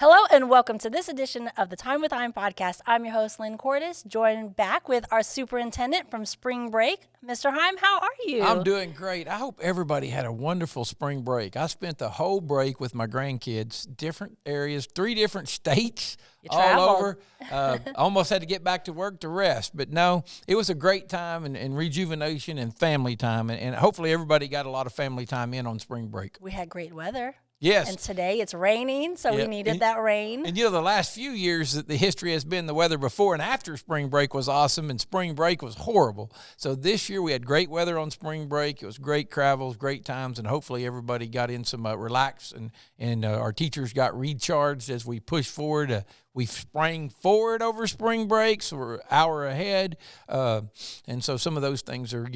Hello and welcome to this edition of the Time with Hime podcast. I'm your host, Lynn Cordes, joined back with our superintendent from spring break. Mr. Hime, how are you? I'm doing great. I hope everybody had a wonderful spring break. I spent the whole break with my grandkids, different areas, 3 different states, all over. Almost had to get back to work to rest. But no, it was a great time and rejuvenation and family time. And hopefully everybody got a lot of family time in on spring break. We had great weather. Yes. And today it's raining, so we needed that rain. And the last few years, the history has been the weather before and after spring break was awesome, and spring break was horrible. So this year we had great weather on spring break. It was great travels, great times, and hopefully everybody got in some relax, and our teachers got recharged as we pushed forward. We sprang forward over spring break, so we're an hour ahead. And so some of those things are,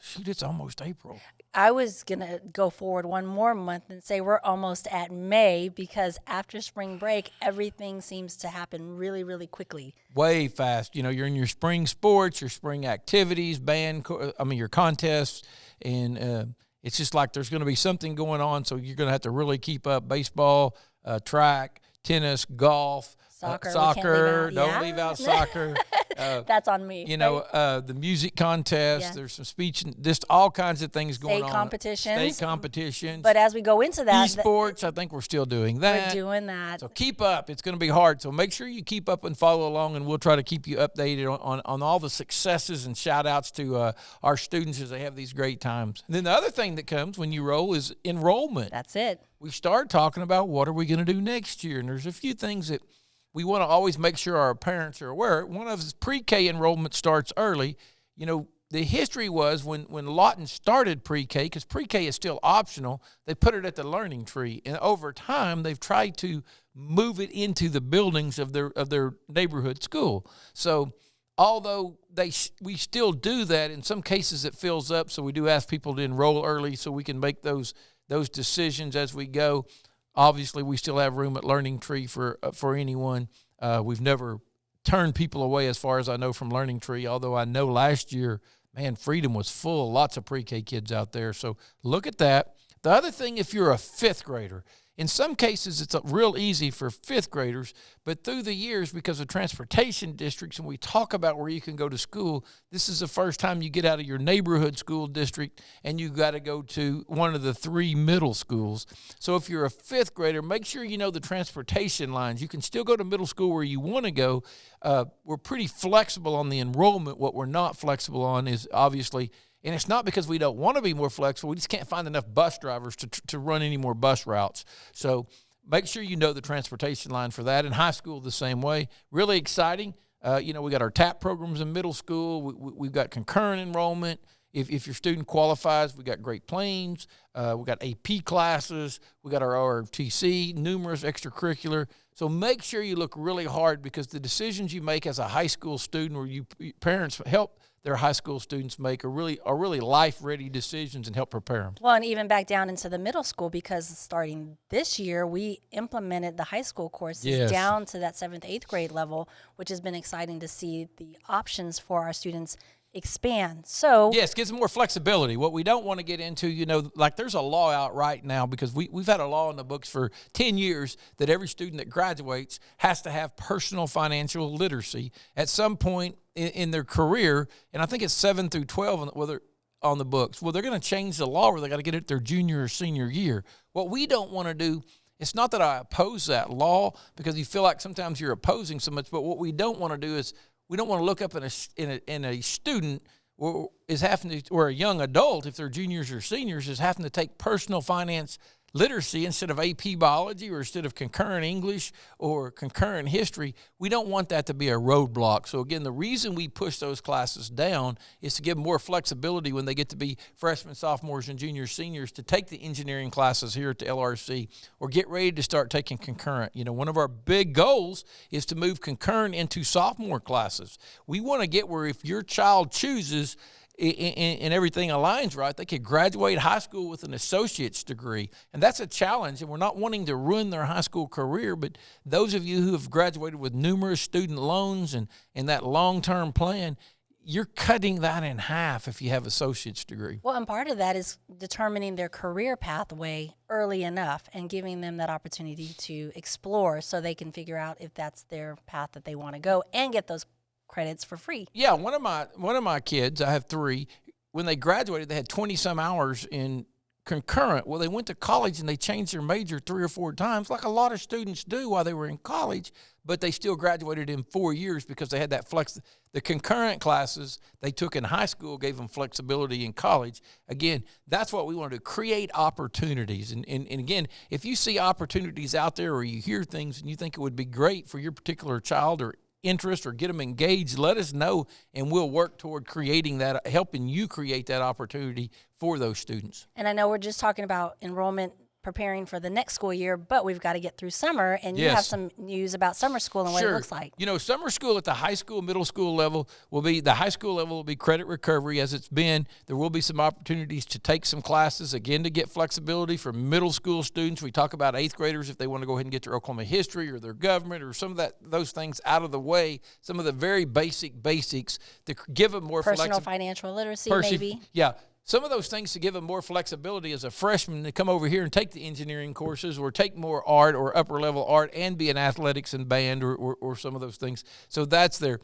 shoot, it's almost April. I was going to go forward one more month and say we're almost at May because after spring break, everything seems to happen really, really quickly. Way fast. You're in your spring sports, your spring activities, your contests, and it's just like there's going to be something going on, so you're going to have to really keep up baseball, track, tennis, golf, soccer. Don't leave out soccer. That's on me. The music contest. Yeah. There's some speech, just all kinds of things going on. State competitions. But as we go into that, esports, I think we're still doing that. We're doing that. So keep up. It's going to be hard. So make sure you keep up and follow along, and we'll try to keep you updated on all the successes and shout outs to our students as they have these great times. And then the other thing that comes when you roll is enrollment. That's it. We start talking about what are we going to do next year, and there's a few things that we want to always make sure our parents are aware. One of is pre-K enrollment starts early. The history was when Lawton started pre-K, because pre-K is still optional, they put it at the learning tree. And over time, they've tried to move it into the buildings of their neighborhood school. So although we still do that, in some cases it fills up, so we do ask people to enroll early so we can make those decisions as we go. Obviously, we still have room at Learning Tree for anyone. We've never turned people away, as far as I know, from Learning Tree, although I know last year, man, Freedom was full. Lots of pre-K kids out there. So look at that. The other thing, if you're a 5th grader, in some cases it's real easy for 5th graders, but through the years, because of transportation districts, and we talk about where you can go to school, this is the first time you get out of your neighborhood school district and you got to go to one of the 3 middle schools. So if you're a 5th grader, make sure you know the transportation lines. You can still go to middle school where you want to go. We're pretty flexible on the enrollment. What we're not flexible on is obviously, and it's not because we don't want to be more flexible. We just can't find enough bus drivers to run any more bus routes. So make sure you know the transportation line for that. In high school, the same way. Really exciting. We got our TAP programs in middle school. We've got concurrent enrollment. If your student qualifies, we got Great Plains. We got AP classes. We got our ROTC, numerous extracurricular. So make sure you look really hard, because the decisions you make as a high school student, or you parents help their high school students make, are really life-ready decisions and help prepare them. Well, and even back down into the middle school, because starting this year, we implemented the high school courses down to that 7th, 8th grade level, which has been exciting to see the options for our students expand. So yes, gives them more flexibility. What we don't want to get into, like there's a law out right now, because we've had a law in the books for 10 years that every student that graduates has to have personal financial literacy at some point in their career, and I think it's 7 through 12 on the books. Well, they're going to change the law where they got to get it their junior or senior year. What we don't want to do, it's not that I oppose that law, because you feel like sometimes you're opposing so much, but what we don't want to do is we don't want to look up in a student or a young adult, if they're juniors or seniors, is having to take personal finance literacy instead of AP biology, or instead of concurrent English or concurrent history. We don't want that to be a roadblock. So again, the reason we push those classes down is to give more flexibility when they get to be freshmen, sophomores, and juniors, seniors, to take the engineering classes here at the LRC, or get ready to start taking concurrent. One of our big goals is to move concurrent into sophomore classes. We want to get where if your child chooses and everything aligns right, they could graduate high school with an associate's degree. And that's a challenge, and we're not wanting to ruin their high school career, but those of you who have graduated with numerous student loans and that long-term plan, you're cutting that in half if you have associate's degree. Well, and part of that is determining their career pathway early enough and giving them that opportunity to explore so they can figure out if that's their path that they want to go and get those credits for free. Yeah, one of my kids, I have 3, when they graduated, they had 20-some hours in concurrent. Well, they went to college and they changed their major 3 or 4 times, like a lot of students do while they were in college, but they still graduated in 4 years because they had that flex. The concurrent classes they took in high school gave them flexibility in college. Again, that's what we want to do, create opportunities. And again, if you see opportunities out there or you hear things and you think it would be great for your particular child or interest or get them engaged, let us know, and we'll work toward creating that, helping you create that opportunity for those students. And I know we're just talking about enrollment preparing for the next school year, but we've got to get through summer, and you have some news about summer school and what it looks like. You know, summer school at the high school, middle school level the high school level will be credit recovery as it's been. There will be some opportunities to take some classes, again, to get flexibility for middle school students. We talk about 8th graders if they want to go ahead and get their Oklahoma history or their government or some of those things out of the way, some of the very basics to give them more personal financial literacy, maybe. Yeah. Some of those things to give them more flexibility as a freshman to come over here and take the engineering courses or take more art or upper-level art and be in athletics and band or some of those things. So that's there.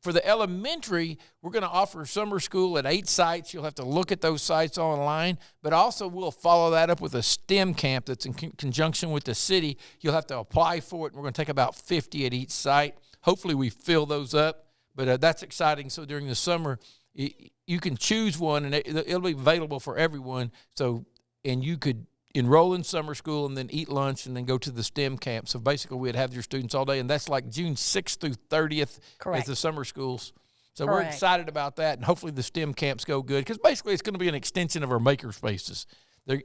For the elementary, we're going to offer summer school at 8 sites. You'll have to look at those sites online, but also we'll follow that up with a STEM camp that's in conjunction with the city. You'll have to apply for it, and we're going to take about 50 at each site. Hopefully we fill those up, but that's exciting. So during the summer, you can choose one, and it'll be available for everyone. So, and you could enroll in summer school and then eat lunch and then go to the STEM camp. So basically, we'd have your students all day, and that's like June 6th through 30th as the summer schools. So we're excited about that, and hopefully the STEM camps go good because basically it's going to be an extension of our maker spaces.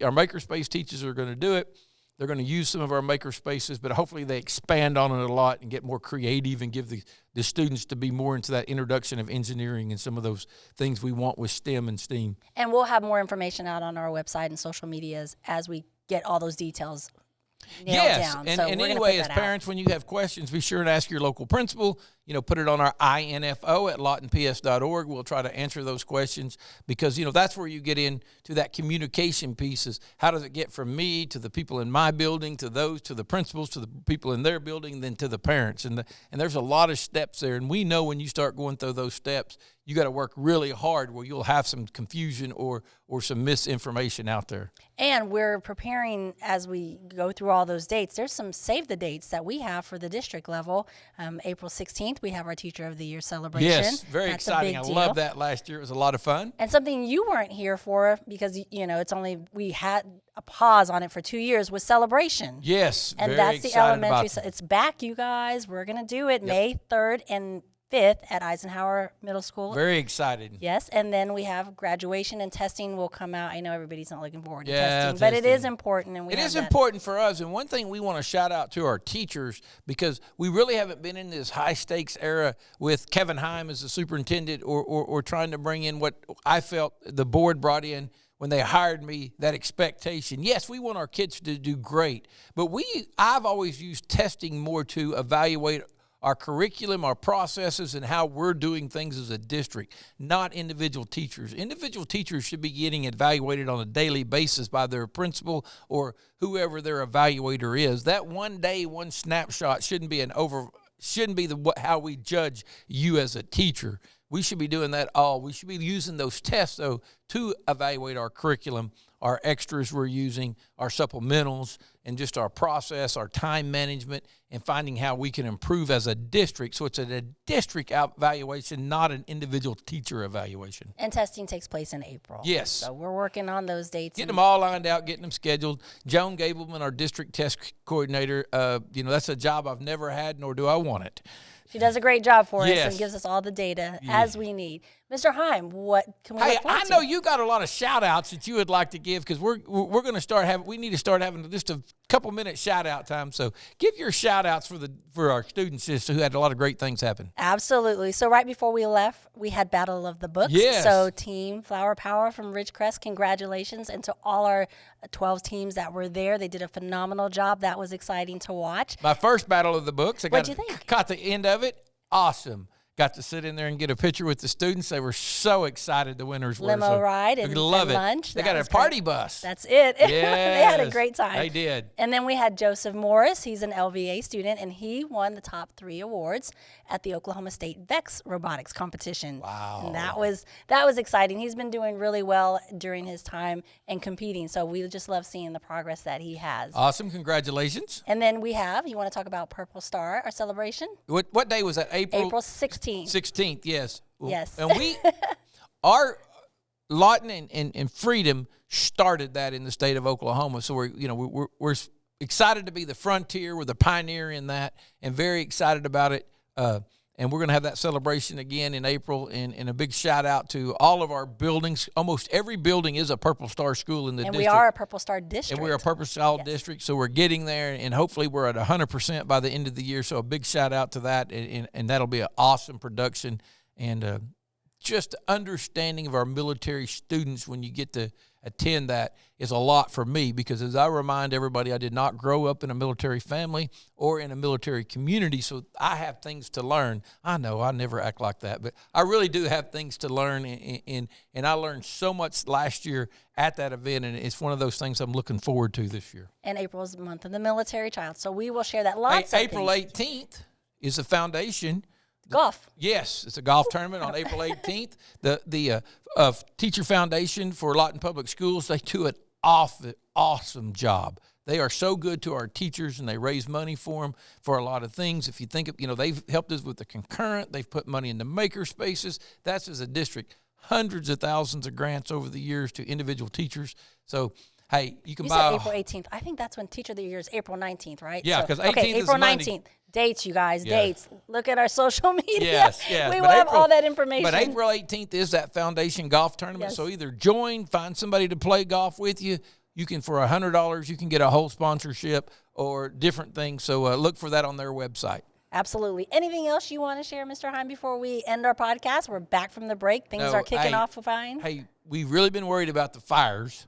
Our maker space teachers are going to do it. They're going to use some of our maker spaces, but hopefully they expand on it a lot and get more creative and give the students to be more into that introduction of engineering and some of those things we want with STEM and STEAM. And we'll have more information out on our website and social medias as we get all those details nailed down. And anyway, as parents, when you have questions, be sure to ask your local principal. You know, put it on our info at lawtonps.org. We'll try to answer those questions because, you know, that's where you get into that communication piece is how does it get from me to the people in my building, to the principals, to the people in their building, then to the parents. And there's a lot of steps there. And we know when you start going through those steps, you got to work really hard where you'll have some confusion or some misinformation out there. And we're preparing as we go through all those dates. There's some save the dates that we have for the district level. April 16th, we have our Teacher of the Year celebration. Yes, very exciting. I loved that last year. It was a lot of fun. And something you weren't here for because, you know, we had a pause on it for 2 years was celebration. Yes, and very that's the elementary. About it's back, you guys. We're going to do it May 3rd and 5th at Eisenhower Middle School. Very excited. Yes, and then we have graduation and testing will come out. I know everybody's not looking forward to testing, but it is important. And it is important for us. And one thing we want to shout out to our teachers because we really haven't been in this high-stakes era with Kevin Hime as the superintendent or trying to bring in what I felt the board brought in when they hired me, that expectation. Yes, we want our kids to do great, but I've always used testing more to evaluate our curriculum, our processes, and how we're doing things as a district, not individual teachers. Individual teachers should be getting evaluated on a daily basis by their principal or whoever their evaluator is. That one day, one snapshot shouldn't be how we judge you as a teacher. We should be doing that all. We should be using those tests, though, to evaluate our curriculum, our extras we're using, our supplementals, and just our process, our time management, and finding how we can improve as a district. So it's a district evaluation, not an individual teacher evaluation. And testing takes place in April. Yes. So we're working on those dates. Getting them all lined out, getting them scheduled. Joan Gableman, our district test coordinator, that's a job I've never had, nor do I want it. She does a great job for us and gives us all the data as we need. Mr. Hime, what can we look forward to? I know you got a lot of shout-outs that you would like to give because we're going to start having – we need to start having just a couple-minute shout-out time. So give your shout-outs for our students who had a lot of great things happen. Absolutely. So right before we left, we had Battle of the Books. Yes. So Team Flower Power from Ridgecrest, congratulations. And to all our 12 teams that were there, they did a phenomenal job. That was exciting to watch. My first Battle of the Books. What'd you think? Caught the end of it. Awesome. got to sit in there and get a picture with the students. They were so excited the winners were. Limo ride and lunch. They got a party bus. That's it. Yes. They had a great time. They did. And then we had Joseph Morris. He's an LVA student, and he won the top 3 awards at the Oklahoma State VEX robotics competition. Wow. And that was exciting. He's been doing really well during his time and competing, so we just love seeing the progress that he has. Awesome. Congratulations. And then you want to talk about Purple Star, our celebration? What day was that? April 16th. 16th, yes. Yes. And our Lawton and Freedom started that in the state of Oklahoma. So we're excited to be the frontier. We're the pioneer in that, and very excited about it. And we're going to have that celebration again in April. And a big shout out to all of our buildings. Almost every building is a Purple Star school in the district. And we are a Purple Star district. And we're a Purple Star district. So we're getting there, and hopefully we're at 100% by the end of the year. So a big shout out to that. And that'll be an awesome production. And just understanding of our military students when you get to attend that is a lot for me, because as I remind everybody, I did not grow up in a military family or in a military community, so I have things to learn. I know I never act like that, but I really do have things to learn, and I learned so much last year at that event, and it's one of those things I'm looking forward to this year. And April's the month of the military child, so we will share that April 18th is the foundation. Golf. Yes, it's a golf tournament on April 18th. The Teacher Foundation for Lawton Public Schools, they do an awesome job. They are so good to our teachers, and they raise money for them for a lot of things. If you think of, they've helped us with the concurrent. They've put money into maker spaces. That's as a district. Hundreds of thousands of grants over the years to individual teachers. So, hey, you buy. Said April 18th. I think that's when Teacher of the Year is April 19th, right? Yeah, because 18th is April Monday. 19th. Dates, you guys, dates. Look at our social media. Yes. We will have all that information. But April 18th is that foundation golf tournament. Yes. So either join, find somebody to play golf with you. You can, for $100, you can get a whole sponsorship or different things. So look for that on their website. Absolutely. Anything else you want to share, Mr. Hime, before we end our podcast? We're back from the break. Things are kicking off fine. Hey, we've really been worried about the fires.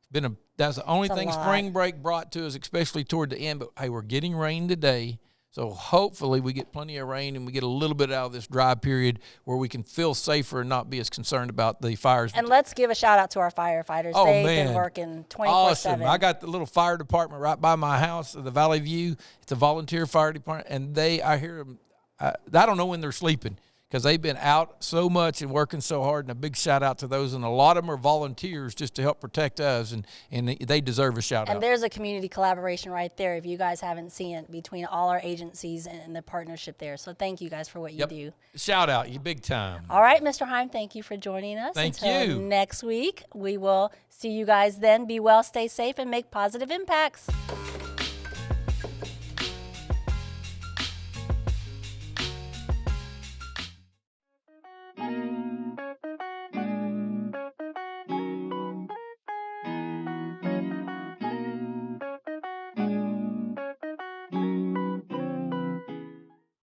That's the only thing spring break brought to us, especially toward the end. But, hey, we're getting rain today. So hopefully we get plenty of rain and we get a little bit out of this dry period where we can feel safer and not be as concerned about the fires. And let's give a shout out to our firefighters. They've been working 24/7. Awesome. I got the little fire department right by my house, the Valley View. It's a volunteer fire department, and I hear them. I don't know when they're sleeping, because they've been out so much and working so hard, and a big shout-out to those. And a lot of them are volunteers just to help protect us, and they deserve a shout-out. And there's a community collaboration right there, if you guys haven't seen it, between all our agencies and the partnership there. So thank you guys for what you do. Shout-out, you big time. All right, Mr. Hime, thank you for joining us. Until next week, we will see you guys then. Be well, stay safe, and make positive impacts.